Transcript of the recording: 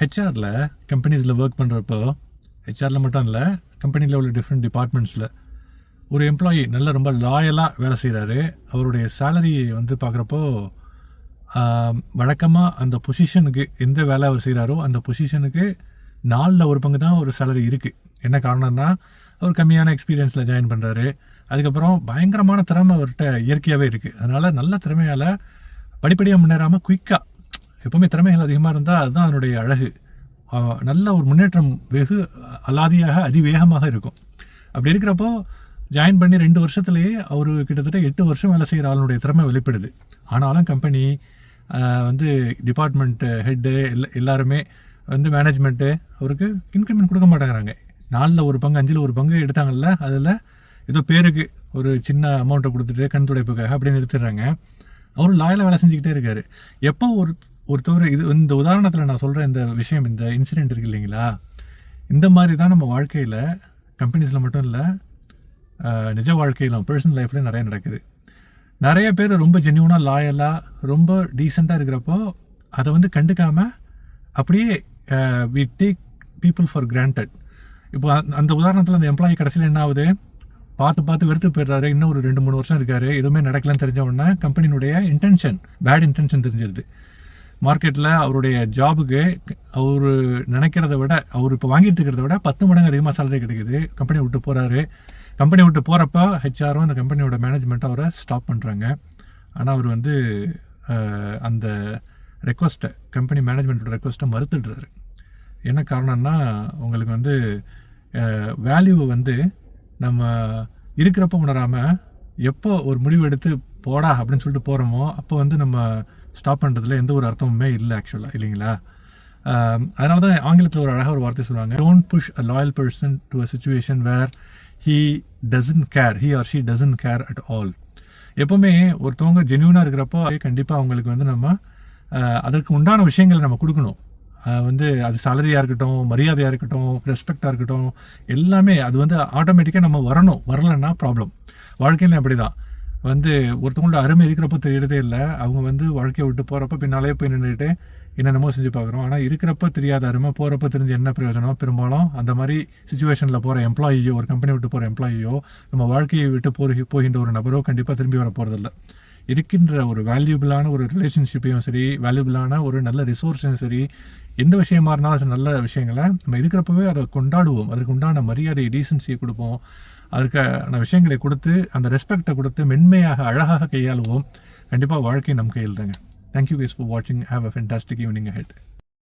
ஹெச்ஆரில் கம்பெனிஸில் ஒர்க் பண்ணுறப்போ, ஹெச்ஆரில் மட்டும் இல்லை, கம்பெனியில் உள்ள டிஃப்ரெண்ட் டிபார்ட்மெண்ட்ஸில் ஒரு எம்ப்ளாயி நல்ல ரொம்ப லாயலாக வேலை செய்கிறாரு. அவருடைய சேலரியை வந்து பார்க்குறப்போ வழக்கமாக அந்த பொசிஷனுக்கு எந்த வேலை அவர் செய்கிறாரோ அந்த பொசிஷனுக்கு 4/1 தான் ஒரு சேலரி இருக்குது. என்ன காரணம்னா, அவர் கம்மியான எக்ஸ்பீரியன்ஸில் ஜாயின் பண்ணுறாரு. அதுக்கப்புறம் பயங்கரமான திறமை அவர்கிட்ட இயற்கையாகவே இருக்குது. அதனால் நல்ல திறமையால் படிப்படியாக முன்னேறாமல் குயிக்காக, எப்போவுமே திறமைகள் அதிகமாக இருந்தால் அதுதான் அதனுடைய அழகு. நல்ல ஒரு முன்னேற்றம் வெகு அலாதியாக அதிவேகமாக இருக்கும். அப்படி இருக்கிறப்போ ஜாயின் பண்ணி 2 வருஷத்துலேயே அவர் கிட்டத்தட்ட 8 வருஷம் வேலை செய்கிற ஆளுடைய திறமை வெளிப்படுது. ஆனாலும் கம்பெனி வந்து டிபார்ட்மெண்ட்டு ஹெட்டு எல்லாருமே வந்து மேனேஜ்மெண்ட்டு அவருக்கு இன்க்ரிமெண்ட் கொடுக்க மாட்டேங்கிறாங்க. 4/1 பங்கு 5/1 பங்கு எடுத்தாங்கல்ல, அதில் ஏதோ பேருக்கு ஒரு சின்ன அமௌண்ட்டை கொடுத்துட்டு கண் துடைப்புக்காக அப்படின்னு எடுத்துடுறாங்க. அவர் லாயலாக வேலை செஞ்சுக்கிட்டே இருக்கார். எப்போ ஒருத்தவர் இந்த உதாரணத்தில் நான் சொல்கிற இந்த விஷயம், இந்த இன்சிடெண்ட் இருக்குது இல்லைங்களா, இந்த மாதிரி தான் நம்ம வாழ்க்கையில் கம்பெனிஸில் மட்டும் இல்லை, நிஜ வாழ்க்கையிலும் பர்சனல் லைஃப்லேயும் நிறைய நடக்குது. நிறைய பேர் ரொம்ப ஜென்யூனாக லாயலாக ரொம்ப டீசெண்டாக இருக்கிறப்போ அதை வந்து கண்டுக்காமல் அப்படியே we take people for granted. இப்போ அந்த உதாரணத்தில் அந்த எம்ப்ளாயி கடைசியில் என்ன ஆகுது, பார்த்து வெறுத்து போயிடுறாரு. இன்னும் ஒரு 2-3 வருஷம் இருக்காரு, எதுவுமே நடக்கலன்னு தெரிஞ்ச உடனே கம்பெனியினுடைய பேட் இன்டென்ஷன் தெரிஞ்சிருது. மார்க்கெட்டில் அவருடைய ஜாபுக்கு அவர் நினைக்கிறத விட, அவர் இப்போ வாங்கிட்டு இருக்கிறத விட 10 மடங்கு அதிகமாக சேலரி கிடைக்குது. கம்பெனி விட்டு போகிறாரு. கம்பெனி விட்டு போகிறப்ப ஹெச்ஆரும் அந்த கம்பெனியோட மேனேஜ்மெண்ட்டை அவரை ஸ்டாப் பண்ணுறாங்க. ஆனால் அவர் வந்து அந்த ரெக்வஸ்ட்டை, கம்பெனி மேனேஜ்மெண்ட்டோட ரெக்வஸ்ட்டை மறுத்துடுறாரு. என்ன காரணம்னா, உங்களுக்கு வந்து வேல்யூவை வந்து நம்ம இருக்கிறப்ப உணராமல் எப்போ ஒரு முடிவு எடுத்து போடா அப்படின்னு சொல்லிட்டு போகிறோமோ அப்போ வந்து நம்ம ஸ்டாப் பண்ணுறதுல எந்த ஒரு அர்த்தமுமே இல்லை ஆக்சுவலாக, இல்லைங்களா? அதனால தான் ஆங்கிலத்தில் ஒரு அழகாக ஒரு வார்த்தை சொல்லுவாங்க, don't push a loyal person to a situation where he or she doesn't care at all. எப்போவுமே ஒருத்தவங்க ஜென்யூனாக இருக்கிறப்போ கண்டிப்பாக அவங்களுக்கு வந்து நம்ம அதற்கு உண்டான விஷயங்களை நம்ம கொடுக்கணும். வந்து அது சேலரியாக இருக்கட்டும், மரியாதையாக இருக்கட்டும், ரெஸ்பெக்டாக இருக்கட்டும், எல்லாமே அது வந்து ஆட்டோமேட்டிக்காக நம்ம வரலன்னா ப்ராப்ளம். வாழ்க்கையில அப்படி தான் வந்து ஒருத்தவங்களோட அருமை இருக்கிறப்போ தெரியறதே இல்லை. அவங்க வந்து வாழ்க்கையை விட்டு போகிறப்ப பின்னாலே போய் நின்றுட்டு என்னென்னமோ செஞ்சு பார்க்குறோம். ஆனால் இருக்கிறப்ப தெரியாத அருமை, போகிறப்ப தெரிஞ்ச என்ன பிரயோஜனம்? பெரும்பாலும் அந்த மாதிரி சுச்சுவேஷனில் போகிற எம்ப்ளாயியோ, ஒரு கம்பெனி விட்டு போகிற எம்ப்ளாயியோ, நம்ம வாழ்க்கையை விட்டு போகின்ற ஒரு நபரோ கண்டிப்பாக திரும்பி வர போகிறதில்ல. இருக்கின்ற ஒரு வேல்யூபிளான ஒரு ரிலேஷன்ஷிப்பையும் சரி, வேல்யூபிளான ஒரு நல்ல ரிசோர்ஸையும் சரி, எந்த விஷயமா இருந்தாலும் நல்ல விஷயங்களை நம்ம இருக்கிறப்பவே அதை கொண்டாடுவோம். அதற்கு உண்டான மரியாதை, டீசன்சியை கொடுப்போம். அதற்கான விஷயங்களை கொடுத்து, அந்த ரெஸ்பெக்டை கொடுத்து மென்மையாக அழகாக கையாளுவோம். கண்டிப்பாக வாழ்க்கை நம் கையில் தாங்க. Thank you guys for watching. Have a fantastic evening ahead.